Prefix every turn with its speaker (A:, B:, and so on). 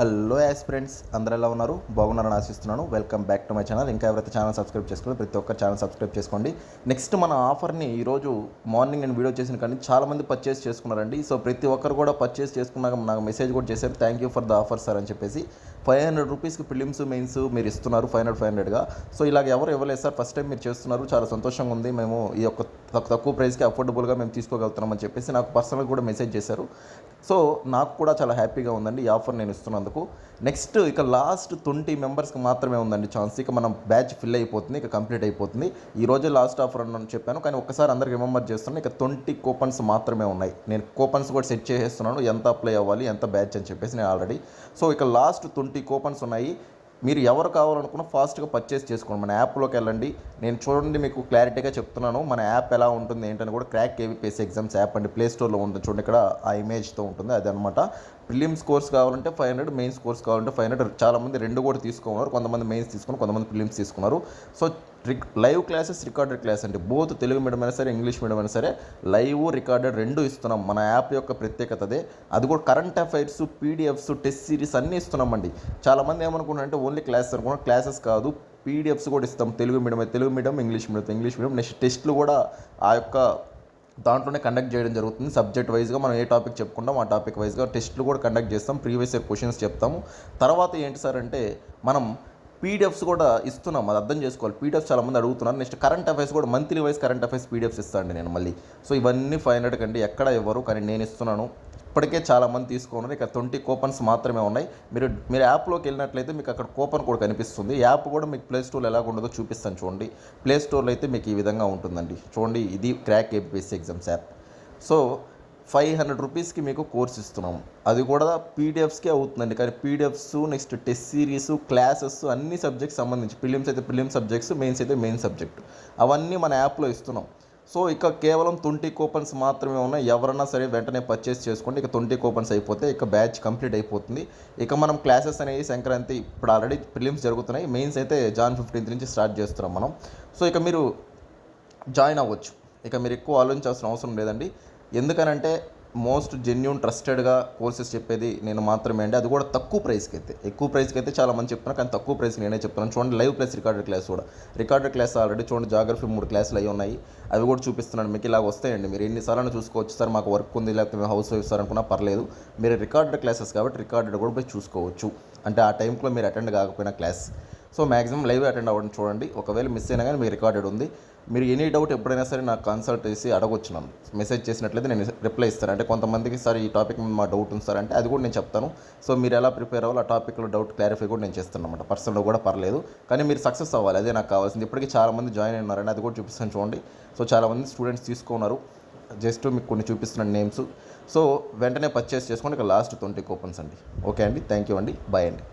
A: Hello aspirants, అందరూ ఎలా ఉన్నారు? బాగున్నారని ఆశిస్తున్నాను. Welcome back to my channel. ఇంకా ఎవరైతే ఛానల్ సబ్స్క్రైబ్ చేసుకోండి, ప్రతి ఒక్కరు ఛానల్ సబ్స్క్రైబ్ చేసుకోండి. నెక్స్ట్ మన ఆఫర్ని ఈరోజు మార్నింగ్ నేను వీడియో చేసిన కానీ చాలామంది పర్చేస్ చేసుకున్నారండి. సో ప్రతి ఒక్కరు కూడా పర్చేస్ చేసుకున్నాక నాకు మెసేజ్ కూడా చేశారు, thank you for the offer sir అని చెప్పేసి. 500 రూపీస్కి ప్రిలిమ్స్ మెయిన్స్ మీరు ఇస్తున్నారు 500గా. సో ఇలాగ ఎవరు ఇవ్వలేదు సార్, ఫస్ట్ టైం మీరు చేస్తున్నారు, చాలా సంతోషంగా ఉంది. మేము ఈ యొక్క తక్కువ ప్రైస్కి అఫోర్డబుల్గా మేము తీసుకోగలుగుతున్నామని చెప్పేసి నాకు పర్సనల్గా కూడా మెసేజ్ చేశారు. సో నాకు కూడా చాలా హ్యాపీగా ఉందండి ఈ ఆఫర్ నేను ఇస్తున్నందుకు. నెక్స్ట్ ఇక లాస్ట్ 20 మెంబర్స్కి మాత్రమే ఉందండి ఛాన్స్. ఇక మనం బ్యాచ్ ఫిల్ అయిపోతుంది, ఇక కంప్లీట్ అయిపోతుంది. ఈరోజే లాస్ట్ ఆఫర్ అని చెప్పాను, కానీ ఒక్కసారి అందరికి రిమెంబర్ చేస్తున్నాను. ఇక 20 కూపన్స్ మాత్రమే ఉన్నాయి. నేను కూపన్స్ కూడా సెట్ చేసేస్తున్నాను, ఎంత అప్లై అవ్వాలి, ఎంత బ్యాచ్ అని చెప్పేసి నేను ఆల్రెడీ. సో ఇక లాస్ట్ 20 కూపన్స్ ఉన్నాయి. మీరు ఎవరు కావాలనుకున్నా ఫాస్ట్గా పర్చేస్ చేసుకోండి. మన యాప్లోకి వెళ్ళండి. నేను చూడండి, మీకు క్లారిటీగా చెప్తున్నాను మన యాప్ ఎలా ఉంటుంది ఏంటని కూడా. క్రాక్ కేవీపీఎస్సీ ఎగ్జామ్స్ యాప్ అండి, ప్లే స్టోర్లో ఉంటుంది చూడండి, ఇక్కడ ఆ ఇమేజ్తో ఉంటుంది అది అనమాట. ప్రిలిమ్స్ కోర్స్ కావాలంటే 500, మెయిన్స్ కోర్స్ కావాలంటే 500. చాలామంది రెండు కూడా తీసుకున్నారు, కొంతమంది మెయిన్స్ తీసుకున్నారు, కొంతమంది ప్రిలిమ్స్ తీసుకున్నారు. So live classes, recorded class అండి, బోత్ తెలుగు మీడియం అయినా సరే, ఇంగ్లీష్ మీడియం అయినా సరే, లైవ్ రికార్డెడ్ రెండు ఇస్తున్నాం. మన యాప్ యొక్క ప్రత్యేకత అదే. అది కూడా current affairs, PDFs, test series అన్నీ ఇస్తున్నామండి. చాలామంది ఏమనుకుంటారంటే ఓన్లీ క్లాసెస్ అనుకున్నా, క్లాసెస్ కాదు, పీడిఎఫ్స్ కూడా ఇస్తాం. Telugu medium, English medium. Next టెస్ట్లు కూడా ఆ యొక్క దాంట్లోనే కండక్ట్ చేయడం జరుగుతుంది. సబ్జెక్ట్ వైజ్గా మనం ఏ టాపిక్ చెప్పుకుంటాం ఆ టాపిక్ వైజ్గా టెస్ట్లు కూడా కండక్ట్ చేస్తాం. ప్రీవియస్ ఇయర్ క్వశ్చన్స్ చెప్తాము. తర్వాత ఏంటి సార్ అంటే మనం పీడిఎఫ్స్ కూడా ఇస్తున్నాం, అది అర్థం చేసుకోవాలి. పీడిఎఫ్స్ చాలామంది అడుగుతున్నారు. నెక్స్ట్ కరెంట్ అఫైర్స్ కూడా monthly wise current affairs PDFs ఇస్తాను నేను మళ్ళీ. సో ఇవన్నీ 500 కండి, ఎక్కడ ఇవ్వరు, కానీ నేను ఇస్తున్నాను. ఇప్పటికే చాలామంది తీసుకున్నారు. ఇక 20 కూపన్స్ మాత్రమే ఉన్నాయి. మీరు యాప్లోకి వెళ్ళినట్లయితే మీకు అక్కడ కూపన్ కూడా కనిపిస్తుంది. యాప్ కూడా మీకు ప్లే స్టోర్లో ఎలాగ ఉండదో చూపిస్తాను చూడండి. ప్లే స్టోర్లో అయితే మీకు ఈ విధంగా ఉంటుందండి చూడండి. ఇది crack APSC exams app. So 500 రూపీస్కి మీకు కోర్స్ ఇస్తున్నాము. అది కూడా పీడిఎఫ్స్కే అవుతుందండి, కానీ PDFs, next test series, classes, అన్ని సబ్జెక్ట్స్ సంబంధించి, ప్రిలిమ్స్ అయితే ప్రిలిమ్స్ సబ్జెక్ట్స్, మెయిన్స్ అయితే మెయిన్ సబ్జెక్ట్, అవన్నీ మన యాప్లో ఇస్తున్నాం. సో ఇక కేవలం 20 కూపన్స్ మాత్రమే ఉన్నాయి. ఎవరన్నా సరే వెంటనే పర్చేస్ చేసుకోండి. ఇక 20 కూపన్స్ అయిపోతే ఇక బ్యాచ్ కంప్లీట్ అయిపోతుంది. ఇక మనం క్లాసెస్ అనేవి సంక్రాంతి ఇప్పుడు ఆల్రెడీ ప్రిలిమ్స్ జరుగుతున్నాయి, మెయిన్స్ అయితే జాన్ 15 నుంచి స్టార్ట్ చేస్తున్నాం మనం. సో ఇక మీరు జాయిన్ అవ్వచ్చు. ఇక మీరు ఎక్కువ ఆలోచించాల్సిన అవసరం లేదండి. ఎందుకనంటే మోస్ట్ జెన్యూన్ ట్రస్టెడ్గా కోర్సెస్ చెప్పేది నేను మాత్రమే అండి. అది కూడా తక్కువ ప్రైస్కి అయితే. ఎక్కువ ప్రైస్కి అయితే చాలా మంది చెప్తున్నారు, కానీ తక్కువ ప్రైస్కి నేనే చెప్తున్నాను. చూడండి, లైవ్ ప్లస్ రికార్డెడ్ క్లాస్ కూడా. రికార్డెడ్ క్లాస్ ఆల్రెడీ చూడండి, జాగ్రఫీ 3 క్లాసులు అవి ఉన్నాయి, అవి కూడా చూపిస్తున్నాను మీకు. ఇలాగ వస్తాయండి, మీరు ఎన్నిసార్లు చూసుకోవచ్చు. సార్ మాకు వర్క్ ఉంది, లేకపోతే మేము హౌస్ వైఫ్ సార్ అనుకున్నా పర్లేదు, మీరు రికార్డెడ్ క్లాసెస్ కాబట్టి రికార్డెడ్ కూడా పోయి చూసుకోవచ్చు. అంటే ఆ టైంలో మీరు అటెండ్ కాకపోయినా class. So maximum live attend అవ్వడం చూడండి. ఒకవేళ మిస్ అయినా కానీ మీకు రికార్డెడ్ ఉంది. మీరు ఎనీ డౌట్ ఎప్పుడైనా సరే నాకు కన్సల్ట్ చేసి అడగొచ్చు. నన్ను మెసేజ్ చేసినట్లయితే నేను రిప్లై ఇస్తాను. అంటే కొంతమందికి సార్ ఈ టాపిక్ మీద మా డౌట్ ఉంది సార్ అంటే అది కూడా నేను చెప్తాను. సో మీరు ఎలా ప్రిపేర్ అవ్వాలి, ఆ టాపిక్లో డౌట్ క్లారిఫై కూడా నేను చేస్తాను అనమాట. పర్సనల్గా కూడా పర్లేదు, కానీ మీరు సక్సెస్ అవ్వాలి, అదే నాకు కావాల్సింది. ఇప్పటికీ చాలామంది జాయిన్ అయినారండి, అది కూడా చూపిస్తాను చూడండి. సో చాలామంది స్టూడెంట్స్ తీసుకున్నారు. జస్ట్ మీకు కొన్ని చూపిస్తున్నాను నేమ్స్. సో వెంటనే పర్చేస్ చేసుకోండి. ఇక లాస్ట్ 20 కూపన్స్ అండి. ఓకే అండి, థ్యాంక్ యూ అండి, బాయ్ అండి.